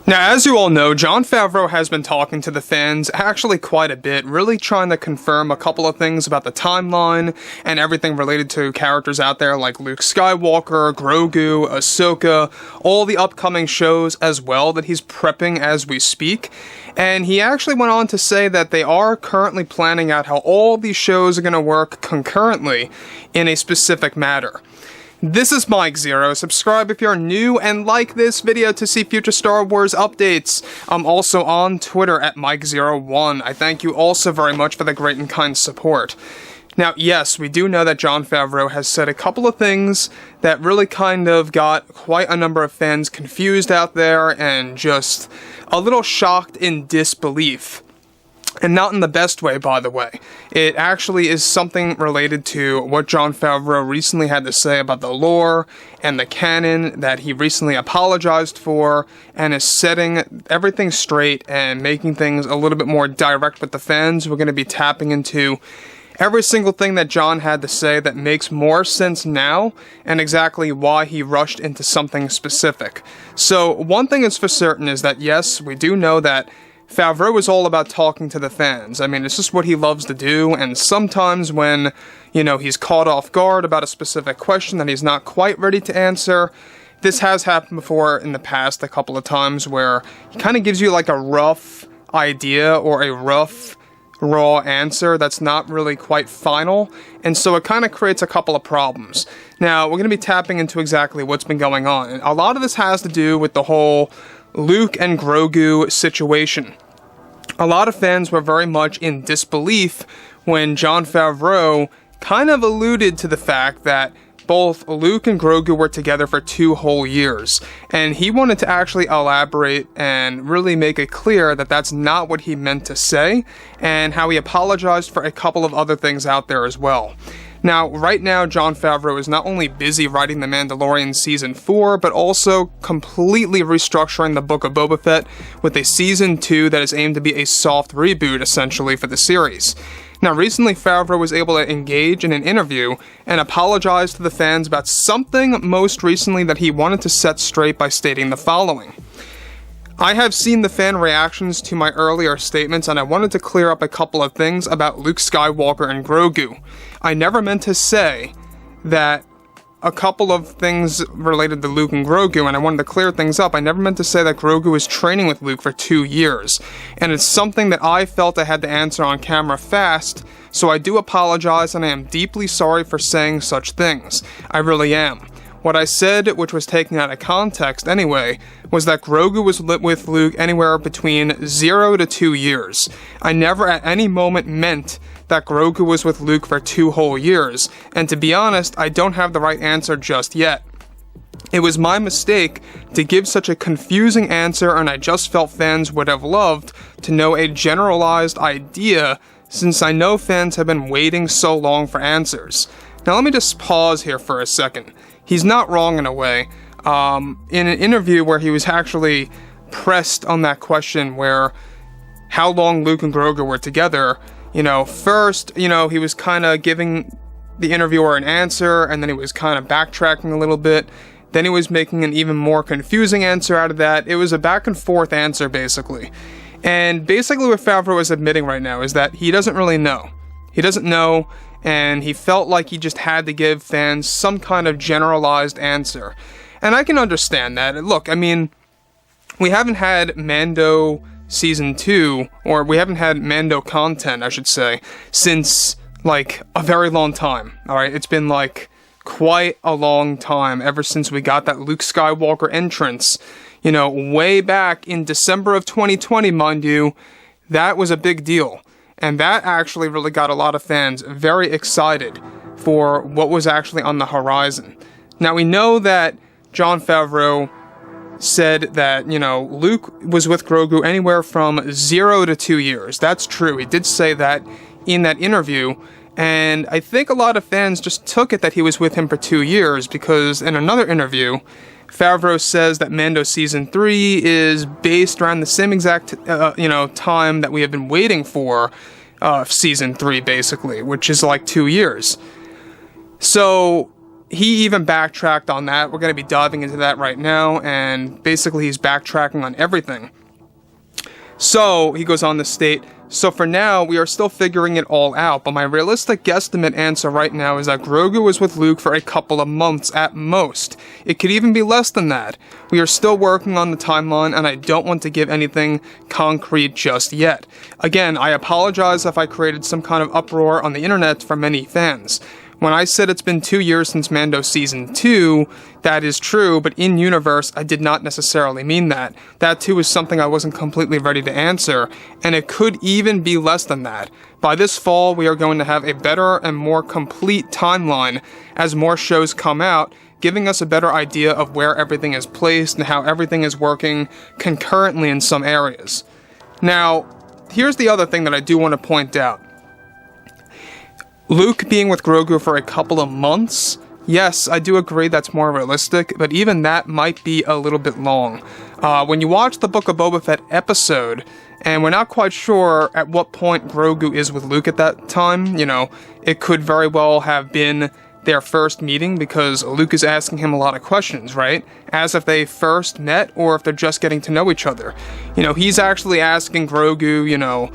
Now, as you all know, Jon Favreau has been talking to the fans actually quite a bit, really trying to confirm a couple of things about the timeline and everything related to characters out there like Luke Skywalker, Grogu, Ahsoka, all the upcoming shows as well that he's prepping as we speak. And he actually went on to say that they are currently planning out how all these shows are going to work concurrently in a specific matter. This is Mike Zero. Subscribe if you're new and like this video to see future Star Wars updates. I'm also on Twitter at Mike01. I thank you all so very much for the great and kind support. Now, yes, we do know that Jon Favreau has said a couple of things that really kind of got quite a number of fans confused out there and just a little shocked in disbelief. And not in the best way, by the way. It actually is something related to what Jon Favreau recently had to say about the lore and the canon that he recently apologized for and is setting everything straight and making things a little bit more direct with the fans. We're going to be tapping into every single thing that Jon had to say that makes more sense now and exactly why he rushed into something specific. So one thing is for certain is that yes, we do know that Favreau is all about talking to the fans. I mean, it's just what he loves to do, and sometimes when, he's caught off guard about a specific question that he's not quite ready to answer, this has happened before in the past a couple of times where he kind of gives you like a rough idea or a rough, raw answer that's not really quite final, and so it kind of creates a couple of problems. Now, we're going to be tapping into exactly what's been going on, and a lot of this has to do with the whole Luke and Grogu situation. A lot of fans were very much in disbelief when Jon Favreau kind of alluded to the fact that both Luke and Grogu were together for 2 whole years, and he wanted to actually elaborate and really make it clear that that's not what he meant to say, and how he apologized for a couple of other things out there as well. Now, right now, Jon Favreau is not only busy writing The Mandalorian Season 4, but also completely restructuring the Book of Boba Fett with a Season 2 that is aimed to be a soft reboot, essentially, for the series. Now, recently, Favreau was able to engage in an interview and apologize to the fans about something most recently that he wanted to set straight by stating the following. I have seen the fan reactions to my earlier statements, and I wanted to clear up a couple of things about Luke Skywalker and Grogu. I never meant to say that a couple of things related to Luke and Grogu, and I wanted to clear things up. I never meant to say that Grogu was training with Luke for 2 years, and it's something that I felt I had to answer on camera fast, so I do apologize, and I am deeply sorry for saying such things. I really am. What I said, which was taken out of context anyway, was that Grogu was with Luke anywhere between 0 to 2 years. I never at any moment meant that Grogu was with Luke for 2 whole years, and to be honest, I don't have the right answer just yet. It was my mistake to give such a confusing answer, and I just felt fans would have loved to know a generalized idea, since I know fans have been waiting so long for answers. Now let me just pause here for a second. He's not wrong in a way. In an interview where he was actually pressed on that question where how long Luke and Grogu were together, first, he was kind of giving the interviewer an answer, and then he was kind of backtracking a little bit. Then he was making an even more confusing answer out of that. It was a back and forth answer, basically. And basically what Favreau is admitting right now is that he doesn't really know. He doesn't know, and he felt like he just had to give fans some kind of generalized answer. And I can understand that. Look, I mean, we haven't had Mando Season 2, or we haven't had Mando content, I should say, since, like, a very long time, alright? It's been, like, quite a long time, ever since we got that Luke Skywalker entrance, way back in December of 2020, mind you. That was a big deal. And that actually really got a lot of fans very excited for what was actually on the horizon. Now, we know that Jon Favreau said that, Luke was with Grogu anywhere from 0 to 2 years. That's true. He did say that in that interview. And I think a lot of fans just took it that he was with him for 2 years, because in another interview, Favreau says that Mando Season 3 is based around the same exact, time that we have been waiting for Season 3, basically, which is like 2 years. So he even backtracked on that. We're going to be diving into that right now, and basically he's backtracking on everything. So, he goes on to state, so for now, we are still figuring it all out, but my realistic guesstimate answer right now is that Grogu was with Luke for a couple of months at most. It could even be less than that. We are still working on the timeline, and I don't want to give anything concrete just yet. Again, I apologize if I created some kind of uproar on the internet for many fans. When I said it's been 2 years since Mando Season 2, that is true, but in universe, I did not necessarily mean that. That too is something I wasn't completely ready to answer, and it could even be less than that. By this fall, we are going to have a better and more complete timeline as more shows come out, giving us a better idea of where everything is placed and how everything is working concurrently in some areas. Now, here's the other thing that I do want to point out. Luke being with Grogu for a couple of months, yes, I do agree that's more realistic, but even that might be a little bit long. When you watch the Book of Boba Fett episode, and we're not quite sure at what point Grogu is with Luke at that time, you know, it could very well have been their first meeting because Luke is asking him a lot of questions, right? As if they first met or if they're just getting to know each other. You know, he's actually asking Grogu, you know,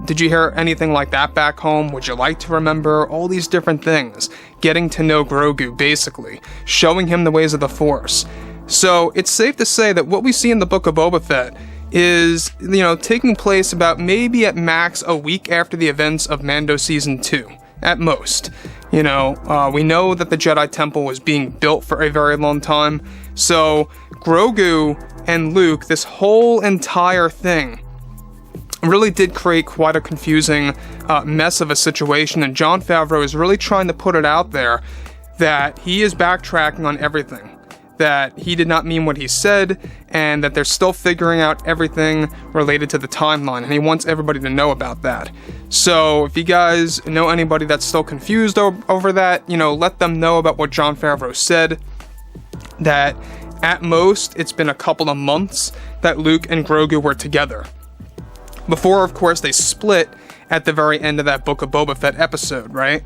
did you hear anything like that back home? Would you like to remember? All these different things. Getting to know Grogu, basically. Showing him the ways of the Force. So, it's safe to say that what we see in the Book of Boba Fett is, you know, taking place about maybe at max a week after the events of Mando Season 2. At most. You know, we know that the Jedi Temple was being built for a very long time. So, Grogu and Luke, this whole entire thing, really did create quite a confusing mess of a situation, and Jon Favreau is really trying to put it out there that he is backtracking on everything, that he did not mean what he said, and that they're still figuring out everything related to the timeline, and he wants everybody to know about that. So, if you guys know anybody that's still confused over that, you know, let them know about what Jon Favreau said, that at most, it's been a couple of months that Luke and Grogu were together. Before, of course, they split at the very end of that Book of Boba Fett episode, right?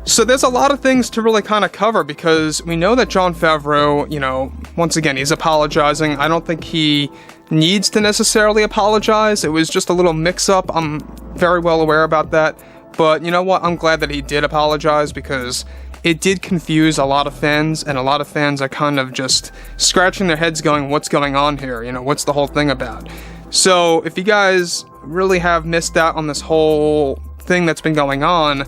So there's a lot of things to really kind of cover because we know that Jon Favreau, you know, once again, he's apologizing. I don't think he needs to necessarily apologize. It was just a little mix-up. I'm very well aware about that. But you know what? I'm glad that he did apologize because it did confuse a lot of fans, and a lot of fans are kind of just scratching their heads going, what's going on here? You know, what's the whole thing about? So, if you guys really have missed out on this whole thing that's been going on,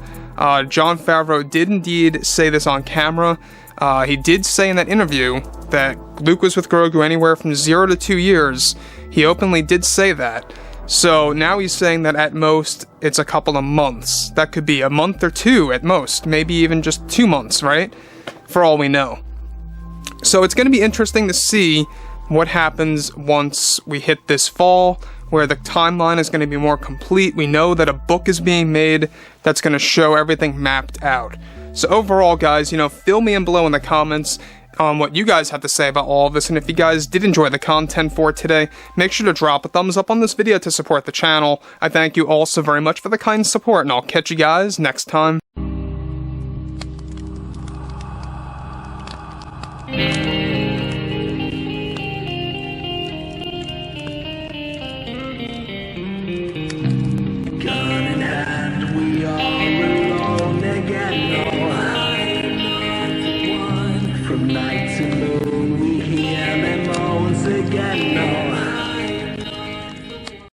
Jon Favreau did indeed say this on camera. He did say in that interview that Luke was with Grogu anywhere from 0 to 2 years. He openly did say that. So, now he's saying that at most, it's a couple of months. That could be a month or two at most. Maybe even just 2 months, right? For all we know. So, it's going to be interesting to see what happens once we hit this fall, where the timeline is going to be more complete. We know that a book is being made that's going to show everything mapped out. So overall, guys, you know, fill me in below in the comments on what you guys have to say about all of this, and if you guys did enjoy the content for today, make sure to drop a thumbs up on this video to support the channel. I thank you all so very much for the kind support, and I'll catch you guys next time. Night to moon, we hear them moans again.